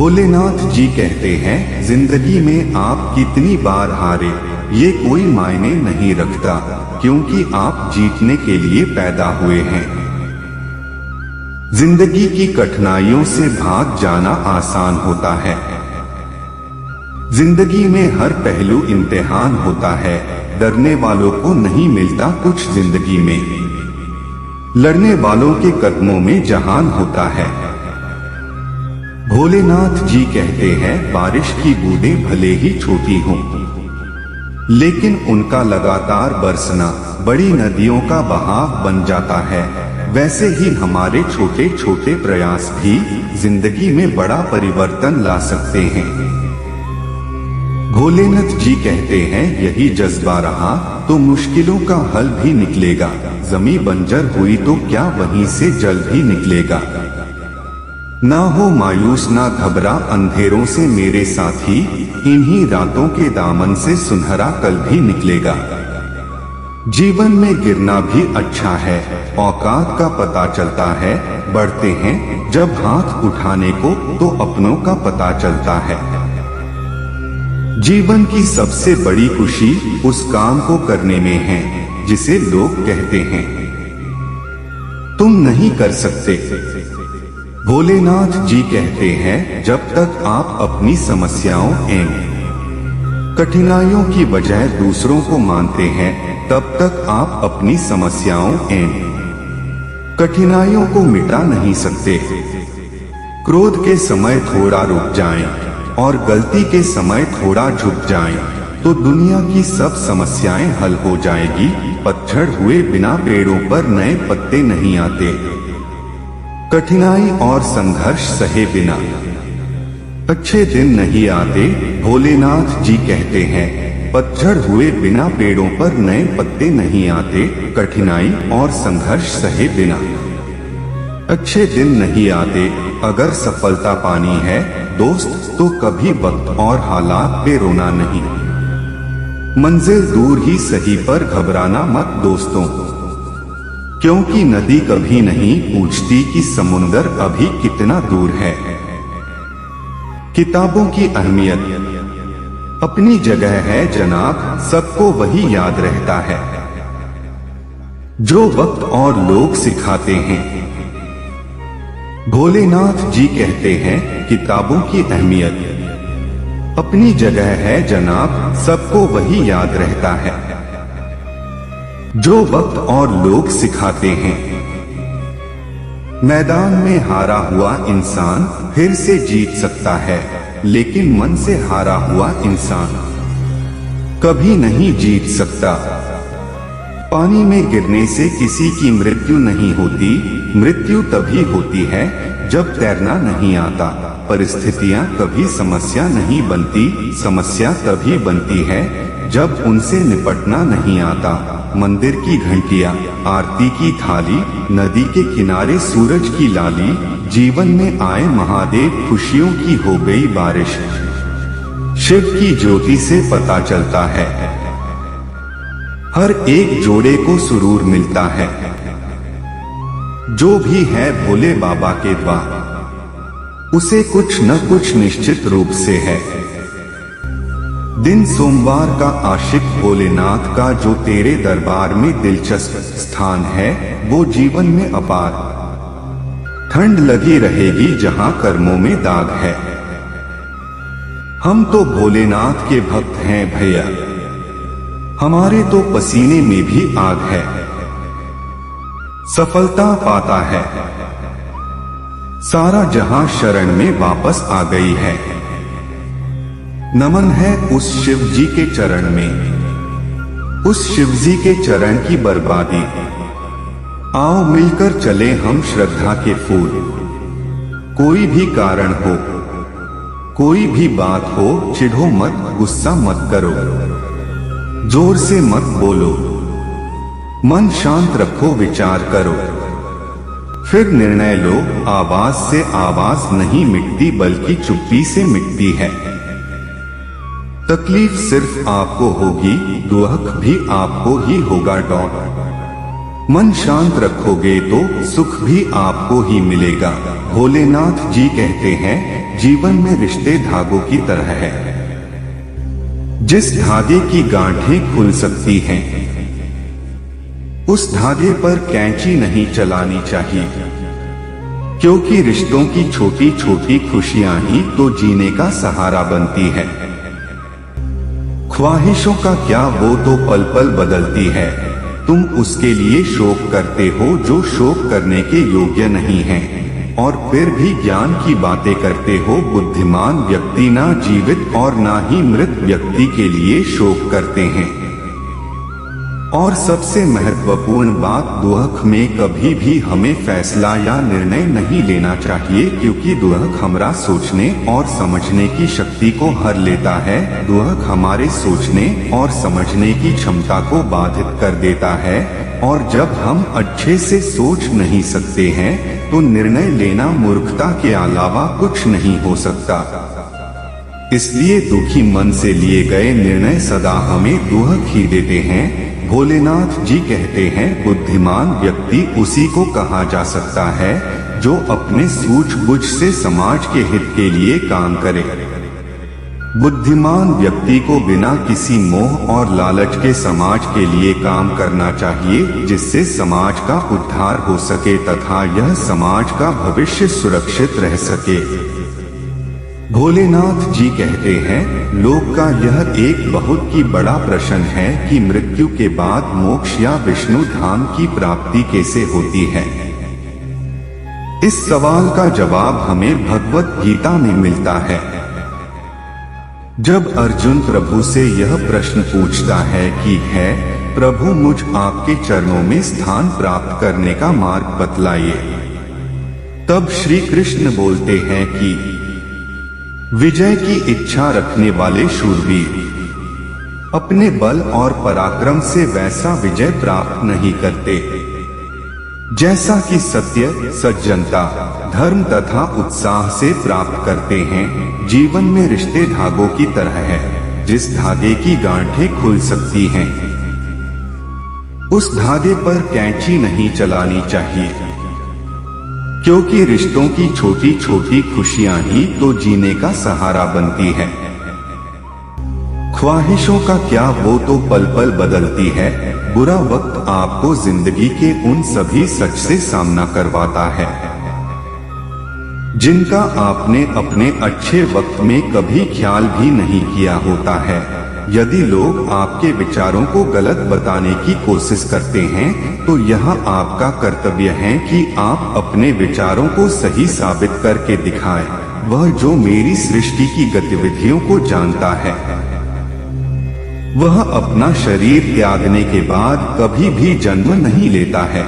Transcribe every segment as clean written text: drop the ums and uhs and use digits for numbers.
भोलेनाथ जी कहते हैं, जिंदगी में आप कितनी बार हारे ये कोई मायने नहीं रखता, क्योंकि आप जीतने के लिए पैदा हुए हैं। जिंदगी की कठिनाइयों से भाग जाना आसान होता है। जिंदगी में हर पहलू इम्तिहान होता है। डरने वालों को नहीं मिलता कुछ जिंदगी में, लड़ने वालों के कदमों में जहान होता है। भोलेनाथ जी कहते हैं, बारिश की बूंदें भले ही छोटी हों, लेकिन उनका लगातार बरसना बड़ी नदियों का बहाव बन जाता है। वैसे ही हमारे छोटे छोटे प्रयास भी जिंदगी में बड़ा परिवर्तन ला सकते हैं। भोलेनाथ जी कहते हैं, यही जज्बा रहा तो मुश्किलों का हल भी निकलेगा। जमीन बंजर हुई तो क्या वहीं से जल भी निकलेगा। ना हो मायूस ना घबरा अंधेरों से मेरे साथी, इन्हीं रातों के दामन से सुनहरा कल भी निकलेगा। जीवन में गिरना भी अच्छा है, औकात का पता चलता है। बढ़ते हैं जब हाथ उठाने को तो अपनों का पता चलता है। जीवन की सबसे बड़ी खुशी उस काम को करने में है जिसे लोग कहते हैं तुम नहीं कर सकते। भोलेनाथ जी कहते हैं, जब तक आप अपनी समस्याओं एवं कठिनाइयों की वजह दूसरों को मानते हैं, तब तक आप अपनी समस्याओं एवं कठिनाइयों को मिटा नहीं सकते। क्रोध के समय थोड़ा रुक जाएं और गलती के समय थोड़ा झुक जाएं, तो दुनिया की सब समस्याएं हल हो जाएगी। पतझड़ हुए बिना पेड़ों पर नए पत्ते नहीं आते। कठिनाई और संघर्ष सहे बिना अच्छे दिन नहीं आते। भोलेनाथ जी कहते हैं, पतझड़ हुए बिना पेड़ों पर नए पत्ते नहीं आते। कठिनाई और संघर्ष सहे बिना अच्छे दिन नहीं आते। अगर सफलता पानी है दोस्त, तो कभी वक्त और हालात पे रोना नहीं। मंजिल दूर ही सही पर घबराना मत दोस्तों, क्योंकि नदी कभी नहीं पूछती कि समुंदर अभी कितना दूर है। किताबों की अहमियत अपनी जगह है जनाब, सबको वही याद रहता है जो वक्त और लोग सिखाते हैं। भोलेनाथ जी कहते हैं, किताबों की अहमियत अपनी जगह है जनाब, सबको वही याद रहता है जो वक्त और लोग सिखाते हैं। मैदान में हारा हुआ इंसान फिर से जीत सकता है, लेकिन मन से हारा हुआ इंसान कभी नहीं जीत सकता। पानी में गिरने से किसी की मृत्यु नहीं होती। मृत्यु तभी होती है जब तैरना नहीं आता। परिस्थितियां कभी समस्या नहीं बनती। समस्या तभी बनती है जब उनसे निपटना नहीं आता। मंदिर की घंटियां, आरती की थाली, नदी के किनारे सूरज की लाली, जीवन में आए महादेव, खुशियों की हो गई बारिश, शिव की ज्योति से पता चलता है हर एक जोड़े को सुरूर मिलता है। जो भी है भोले बाबा के द्वार, उसे कुछ न कुछ निश्चित रूप से है। दिन सोमवार का आशिक भोलेनाथ का जो तेरे दरबार में दिलचस्प स्थान है, वो जीवन में अपार ठंड लगी रहेगी जहां कर्मों में दाग है। हम तो भोलेनाथ के भक्त हैं भैया, हमारे तो पसीने में भी आग है। सफलता पाता है सारा जहां शरण में वापस आ गई है। नमन है उस शिव जी के चरण में, उस शिव जी के चरण की बर्बादी। आओ मिलकर चले हम श्रद्धा के फूल। कोई भी कारण हो, कोई भी बात हो, चिढ़ो मत, गुस्सा मत करो, जोर से मत बोलो, मन शांत रखो, विचार करो, फिर निर्णय लो। आवाज से आवाज नहीं मिटती, बल्कि चुप्पी से मिटती है। तकलीफ सिर्फ आपको होगी, दुख भी आपको ही होगा। मन शांत रखोगे तो सुख भी आपको ही मिलेगा। भोलेनाथ जी कहते हैं, जीवन में रिश्ते धागों की तरह है। जिस धागे की गांठें खुल सकती हैं, उस धागे पर कैंची नहीं चलानी चाहिए, क्योंकि रिश्तों की छोटी छोटी खुशियां ही तो जीने का सहारा बनती है। ख्वाहिशों का क्या, वो तो पल पल बदलती है। तुम उसके लिए शोक करते हो जो शोक करने के योग्य नहीं है, और फिर भी ज्ञान की बातें करते हो। बुद्धिमान व्यक्ति ना जीवित और ना ही मृत व्यक्ति के लिए शोक करते हैं। और सबसे महत्वपूर्ण बात, दुख में कभी भी हमें फैसला या निर्णय नहीं लेना चाहिए, क्योंकि दुख हमारा सोचने और समझने की शक्ति को हर लेता है। दुख हमारे सोचने और समझने की क्षमता को बाधित कर देता है, और जब हम अच्छे से सोच नहीं सकते हैं तो निर्णय लेना मूर्खता के अलावा कुछ नहीं हो सकता। इसलिए दुखी मन से लिए गए निर्णय सदा हमें दुख ही देते हैं। भोलेनाथ जी कहते हैं, बुद्धिमान व्यक्ति उसी को कहा जा सकता है जो अपने सूझबूझ से समाज के हित के लिए काम करे। बुद्धिमान व्यक्ति को बिना किसी मोह और लालच के समाज के लिए काम करना चाहिए, जिससे समाज का उद्धार हो सके तथा यह समाज का भविष्य सुरक्षित रह सके। भोलेनाथ जी कहते हैं, लोक का यह एक बहुत ही बड़ा प्रश्न है कि मृत्यु के बाद मोक्ष या विष्णु धाम की प्राप्ति कैसे होती है। इस सवाल का जवाब हमें भगवत गीता में मिलता है। जब अर्जुन प्रभु से यह प्रश्न पूछता है कि है प्रभु, मुझ आपके चरणों में स्थान प्राप्त करने का मार्ग बतलाइए, तब श्री कृष्ण बोलते हैं कि विजय की इच्छा रखने वाले शूरवीर अपने बल और पराक्रम से वैसा विजय प्राप्त नहीं करते जैसा कि सत्य, सज्जनता, धर्म तथा उत्साह से प्राप्त करते हैं। जीवन में रिश्ते धागों की तरह है। जिस धागे की गांठें खुल सकती हैं, उस धागे पर कैंची नहीं चलानी चाहिए, क्योंकि रिश्तों की छोटी छोटी खुशियां ही तो जीने का सहारा बनती है। ख्वाहिशों का क्या, वो तो पल पल बदलती है। बुरा वक्त आपको जिंदगी के उन सभी सच से सामना करवाता है जिनका आपने अपने अच्छे वक्त में कभी ख्याल भी नहीं किया होता है। यदि लोग आपके विचारों को गलत बताने की कोशिश करते हैं तो यह आपका कर्तव्य है कि आप अपने विचारों को सही साबित करके दिखाएं। वह जो मेरी सृष्टि की गतिविधियों को जानता है, वह अपना शरीर त्यागने के बाद कभी भी जन्म नहीं लेता है,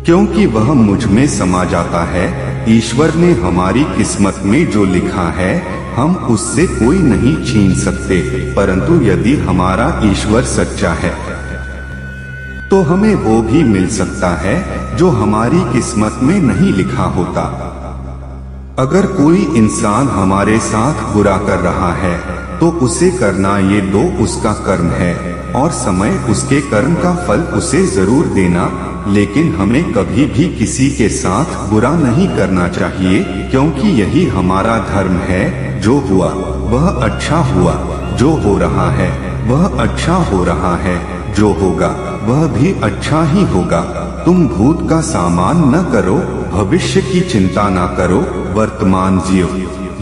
क्योंकि वह मुझ में समा जाता है। ईश्वर ने हमारी किस्मत में जो लिखा है हम उससे कोई नहीं छीन सकते, परंतु यदि हमारा ईश्वर सच्चा है तो हमें वो भी मिल सकता है जो हमारी किस्मत में नहीं लिखा होता। अगर कोई इंसान हमारे साथ बुरा कर रहा है तो उसे करना ये दो उसका कर्म है, और समय उसके कर्म का फल उसे जरूर देना। लेकिन हमें कभी भी किसी के साथ बुरा नहीं करना चाहिए, क्योंकि यही हमारा धर्म है। जो हुआ वह अच्छा हुआ, जो हो रहा है वह अच्छा हो रहा है, जो होगा वह भी अच्छा ही होगा। तुम भूत का सामान न करो, भविष्य की चिंता न करो, वर्तमान जियो।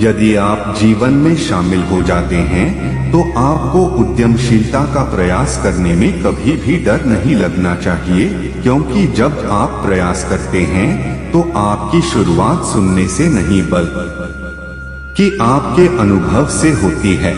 यदि आप जीवन में शामिल हो जाते हैं तो आपको उद्यमशीलता का प्रयास करने में कभी भी डर नहीं लगना चाहिए, क्योंकि जब आप प्रयास करते हैं तो आपकी शुरुआत सुनने से नहीं बल्कि आपके अनुभव से होती है।